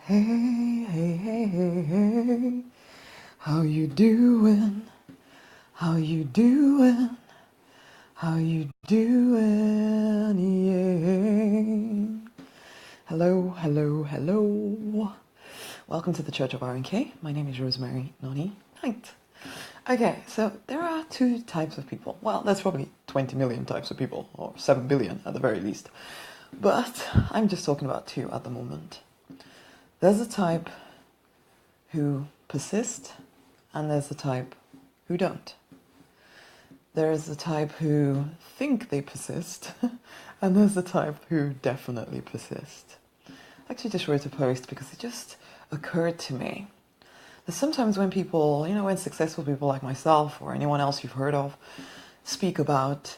Hey, hey, hey, hey, hey. How you doing? How you doing? How you doing? Yeah. Hello, hello, hello. Welcome to the Church of RNK. My name is Rosemary Noni Knight. Okay, so there are two types of people. Well, there's probably 20 million types of people, or 7 billion at the very least. But I'm just talking about two at the moment. There's a type who persist, and there's the type who don't. There is the type who think they persist, and there's the type who definitely persist. I actually just wrote a post because it just occurred to me that sometimes when people, when successful people like myself or anyone else you've heard of speak about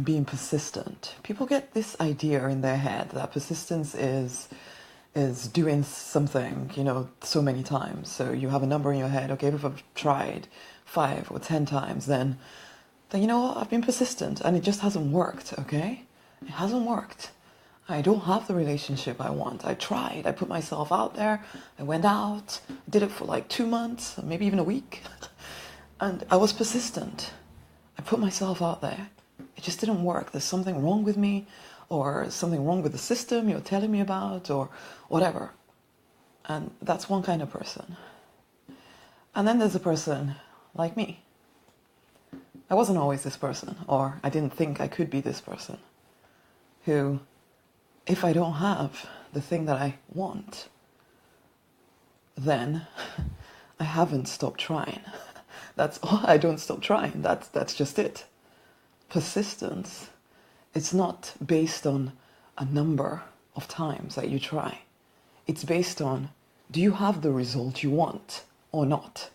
being persistent, people get this idea in their head that persistence is doing something, so many times. So you have a number in your head, okay, if I've tried 5 or 10 times, then you know what, I've been persistent and it just hasn't worked, okay? It hasn't worked. I don't have the relationship I want. I tried, I put myself out there, I went out, did it for like 2 months, maybe even a week, and I was persistent. I put myself out there. It just didn't work. There's something wrong with me, or something wrong with the system you're telling me about, or whatever. And that's one kind of person. And then there's a person like me. I wasn't always this person, or I didn't think I could be this person, who, if I don't have the thing that I want, then I haven't stopped trying. That's all. I don't stop trying. That's just it. Persistence, it's not based on a number of times that you try. It's based on, do you have the result you want or not?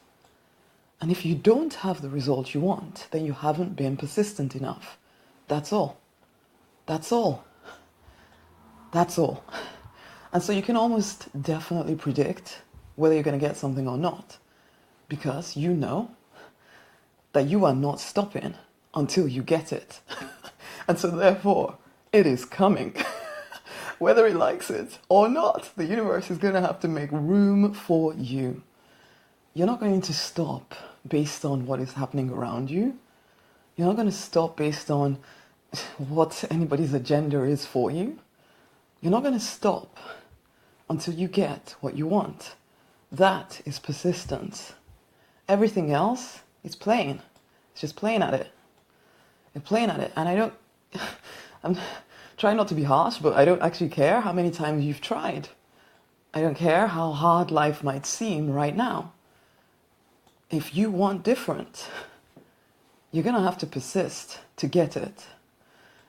And if you don't have the result you want, then you haven't been persistent enough. That's all. That's all. That's all. And so you can almost definitely predict whether you're going to get something or not, because you know that you are not stopping until you get it. And so therefore, it is coming. Whether it likes it or not, the universe is going to have to make room for you. You're not going to stop based on what is happening around you. You're not going to stop based on what anybody's agenda is for you. You're not going to stop until you get what you want. That is persistence. Everything else is playing. It's just playing at it. You're playing at it. And I'm trying not to be harsh, but I don't actually care how many times you've tried. I don't care how hard life might seem right now. If you want different, you're going to have to persist to get it.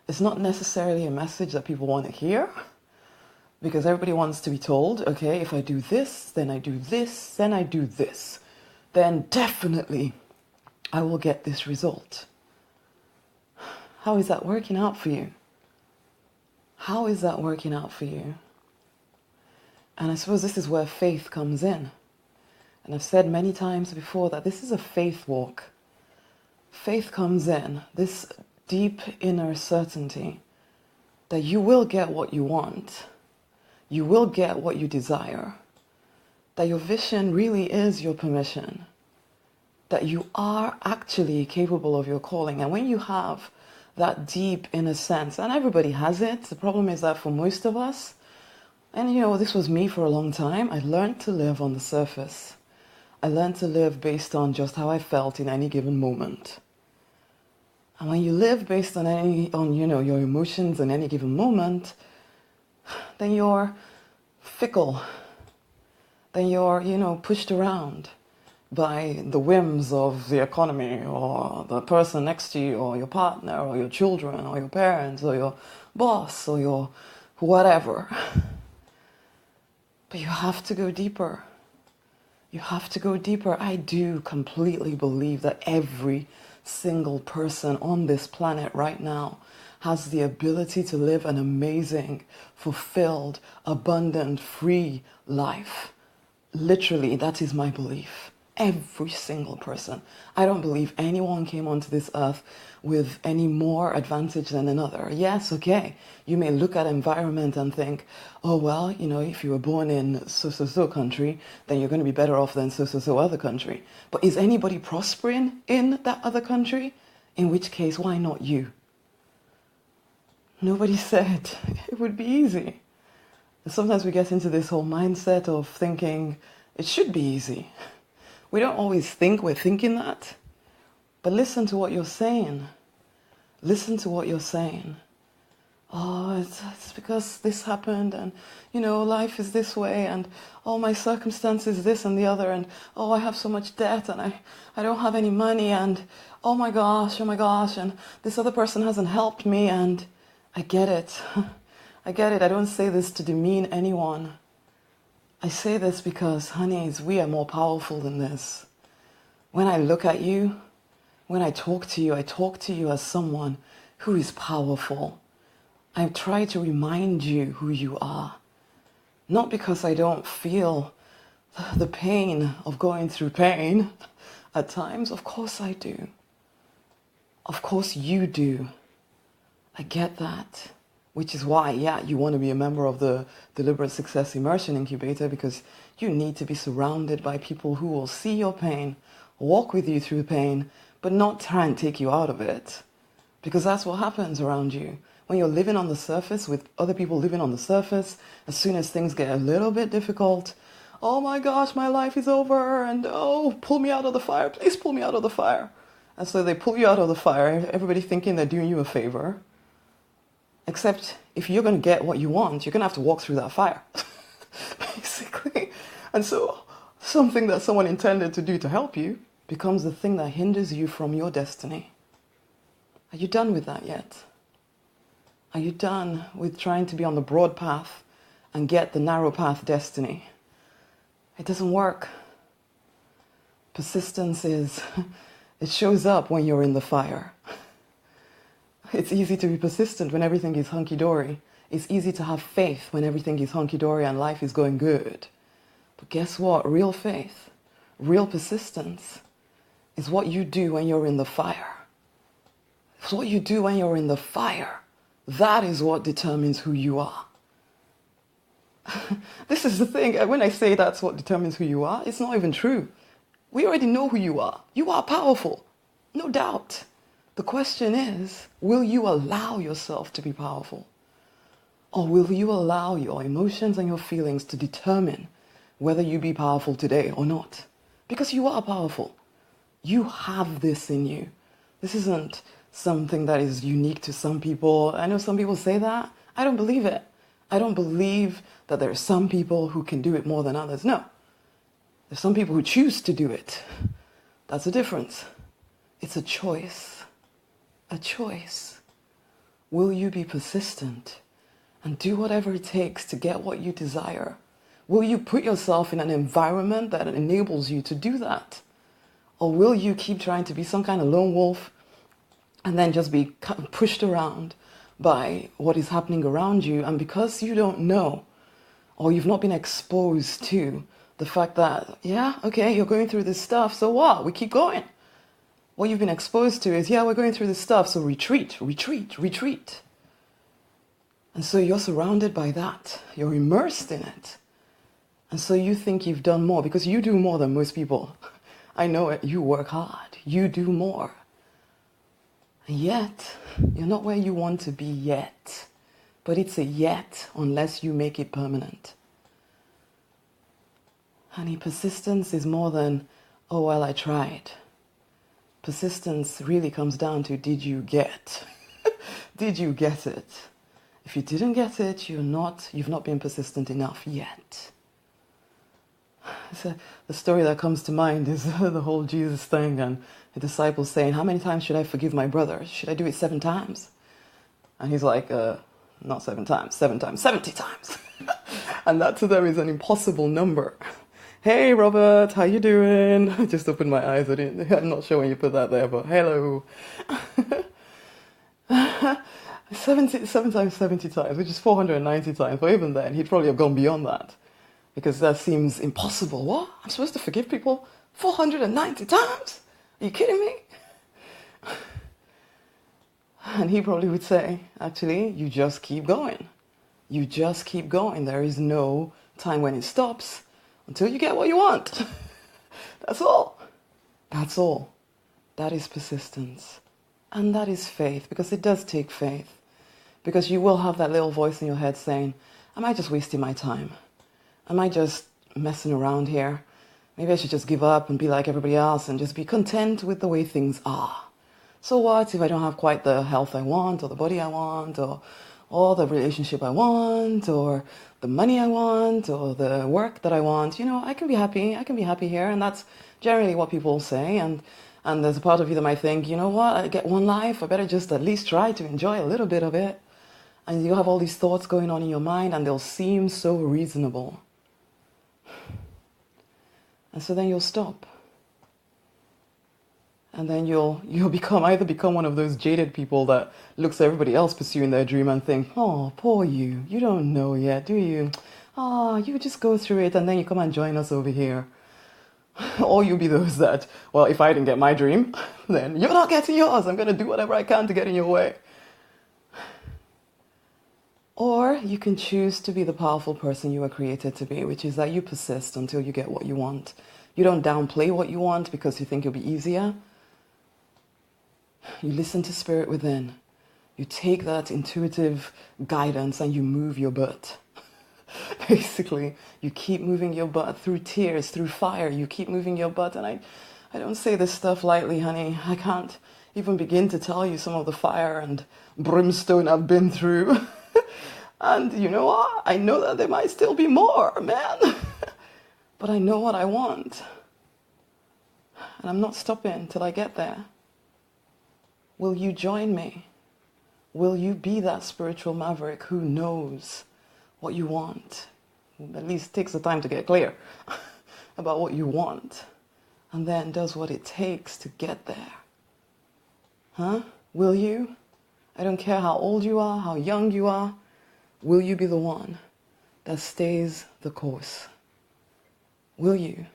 It's not necessarily a message that people want to hear, because everybody wants to be told, okay, if I do this, then I do this, then I do this, then definitely I will get this result. How is that working out for you? How is that working out for you? And I suppose this is where faith comes in. And I've said many times before that this is a faith walk. Faith comes in, this deep inner certainty that you will get what you want. You will get what you desire. That your vision really is your permission. That you are actually capable of your calling. And when you have that deep inner sense, and everybody has it, the problem is that for most of us, and this was me for a long time, I learned to live on the surface. I learned to live based on just how I felt in any given moment. And when you live based on your emotions in any given moment, then you're fickle. Then you're pushed around by the whims of the economy, or the person next to you, or your partner, or your children, or your parents, or your boss, or your whatever. But you have to go deeper. You have to go deeper. I do completely believe that every single person on this planet right now has the ability to live an amazing, fulfilled, abundant, free life. Literally, that is my belief. Every single person. I don't believe anyone came onto this earth with any more advantage than another. Yes, okay. You may look at environment and think, oh, well, if you were born in so country, then you're going to be better off than so other country. But is anybody prospering in that other country? In which case, why not you? Nobody said it would be easy. And sometimes we get into this whole mindset of thinking it should be easy. We don't always think we're thinking that, but listen to what you're saying. Listen to what you're saying. Oh, it's because this happened, and life is this way, and my circumstances this and the other, and I have so much debt, and I don't have any money, and oh my gosh, and this other person hasn't helped me, and I get it. I get it. I don't say this to demean anyone. I say this because, honeys, we are more powerful than this. When I look at you, when I talk to you as someone who is powerful. I try to remind you who you are. Not because I don't feel the pain of going through pain at times. Of course I do. Of course you do. I get that. Which is why, you want to be a member of the Deliberate Success Immersion Incubator, because you need to be surrounded by people who will see your pain, walk with you through pain, but not try and take you out of it. Because that's what happens around you. When you're living on the surface with other people living on the surface, as soon as things get a little bit difficult, oh my gosh, my life is over, and pull me out of the fire, please pull me out of the fire. And so they pull you out of the fire, everybody thinking they're doing you a favor. Except if you're going to get what you want, you're going to have to walk through that fire, basically. And so something that someone intended to do to help you becomes the thing that hinders you from your destiny. Are you done with that yet? Are you done with trying to be on the broad path and get the narrow path destiny? It doesn't work. Persistence it shows up when you're in the fire. It's easy to be persistent when everything is hunky-dory. It's easy to have faith when everything is hunky-dory and life is going good. But guess what? Real faith, real persistence is what you do when you're in the fire. It's what you do when you're in the fire. That is what determines who you are. This is the thing. When I say that's what determines who you are, it's not even true. We already know who you are. You are powerful. No doubt. The question is, will you allow yourself to be powerful? Or will you allow your emotions and your feelings to determine whether you be powerful today or not? Because you are powerful. You have this in you. This isn't something that is unique to some people. I know some people say that. I don't believe it. I don't believe that there are some people who can do it more than others. No. There's some people who choose to do it. That's a difference. It's a choice. A choice. Will you be persistent and do whatever it takes to get what you desire? Will you put yourself in an environment that enables you to do that? Or will you keep trying to be some kind of lone wolf and then just be pushed around by what is happening around you? And because you don't know, or you've not been exposed to the fact that, you're going through this stuff, so what? We keep going. What you've been exposed to is, we're going through this stuff, so retreat. And so you're surrounded by that. You're immersed in it. And so you think you've done more, because you do more than most people. I know it. You work hard. You do more. And yet, you're not where you want to be yet. But it's a yet unless you make it permanent. Honey, persistence is more than, I tried. Persistence really comes down to, did you get? Did you get it? If you didn't get it, you've not been persistent enough yet. So the story that comes to mind is the whole Jesus thing and the disciples saying, how many times should I forgive my brother? Should I do it 7 times? And he's like, not 7 times, 7 times, 70 times. And that to them is an impossible number. Hey Robert, how you doing? I just opened my eyes. I'm not sure when you put that there, but hello. 7 times 70 times, which is 490 times. But even then, he'd probably have gone beyond that. Because that seems impossible. What? I'm supposed to forgive people 490 times? Are you kidding me? And he probably would say, actually, you just keep going. You just keep going. There is no time when it stops until you get what you want. That's all. That's all. That is persistence. And that is faith, because it does take faith. Because you will have that little voice in your head saying, am I just wasting my time? Am I just messing around here? Maybe I should just give up and be like everybody else and just be content with the way things are. So what if I don't have quite the health I want, or the body I want, or the relationship I want, or the money I want, or the work that I want? You know, I can be happy. I can be happy here. And that's generally what people say. And there's a part of you that might think, you know what, I get one life. I better just at least try to enjoy a little bit of it. And you have all these thoughts going on in your mind, and they'll seem so reasonable. And so then you'll stop. And then you'll either become one of those jaded people that looks at everybody else pursuing their dream and think, oh, poor you. You don't know yet, do you? Oh, you just go through it and then you come and join us over here. Or you'll be those that, well, if I didn't get my dream, then you're not getting yours. I'm going to do whatever I can to get in your way. Or you can choose to be the powerful person you were created to be, which is that you persist until you get what you want. You don't downplay what you want because you think it'll be easier. You listen to spirit within. You take that intuitive guidance and you move your butt. Basically, you keep moving your butt through tears, through fire. You keep moving your butt. And I don't say this stuff lightly, honey. I can't even begin to tell you some of the fire and brimstone I've been through. And you know what? I know that there might still be more, man. But I know what I want. And I'm not stopping till I get there. Will you join me? Will you be that spiritual maverick who knows what you want? At least takes the time to get clear about what you want. And then does what it takes to get there. Huh? Will you? I don't care how old you are, how young you are. Will you be the one that stays the course? Will you?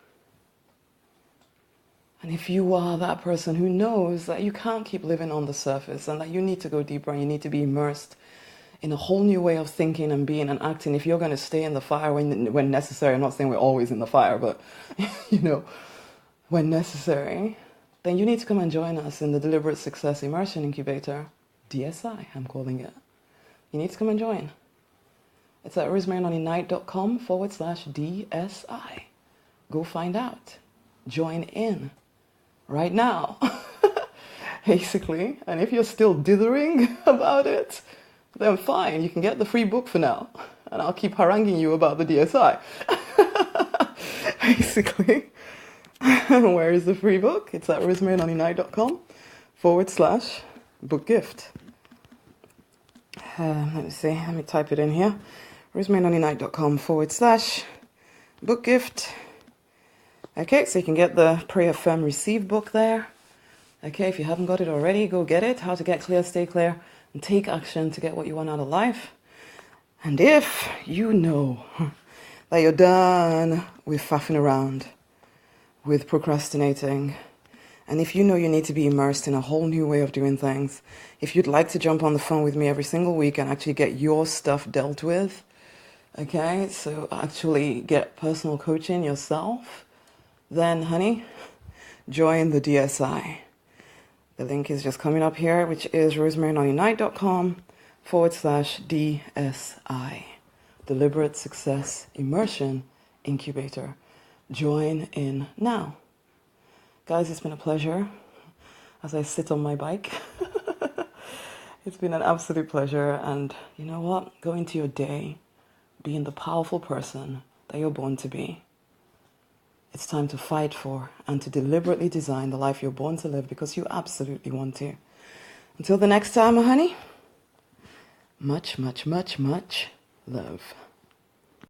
And if you are that person who knows that you can't keep living on the surface and that you need to go deeper and you need to be immersed in a whole new way of thinking and being and acting, if you're going to stay in the fire when necessary, I'm not saying we're always in the fire, but, you know, when necessary, then you need to come and join us in the Deliberate Success Immersion Incubator, DSI, I'm calling it. You need to come and join. It's at rosemarinonignite.com/DSI. Go find out. Join in right now. Basically. And if you're still dithering about it, then fine. You can get the free book for now. And I'll keep haranguing you about the DSI. Basically. Where is the free book? It's at rosemarinonignite.com/book gift. Let me see. Let me type it in here. rosemarinonignite.com/book gift. Okay, so you can get the Pray, Affirm, Receive book there. Okay, if you haven't got it already, go get it. How to get clear, stay clear, and take action to get what you want out of life. And if you know that you're done with faffing around, with procrastinating, and if you know you need to be immersed in a whole new way of doing things, if you'd like to jump on the phone with me every single week and actually get your stuff dealt with, okay, so actually get personal coaching yourself, then, honey, join the DSI. The link is just coming up here, which is rosemarinonignite.com/DSI. Deliberate Success Immersion Incubator. Join in now. Guys, it's been a pleasure as I sit on my bike. It's been an absolute pleasure. And you know what? Go into your day being the powerful person that you're born to be. It's time to fight for and to deliberately design the life you're born to live because you absolutely want to. Until the next time, honey, much, much, much, much love.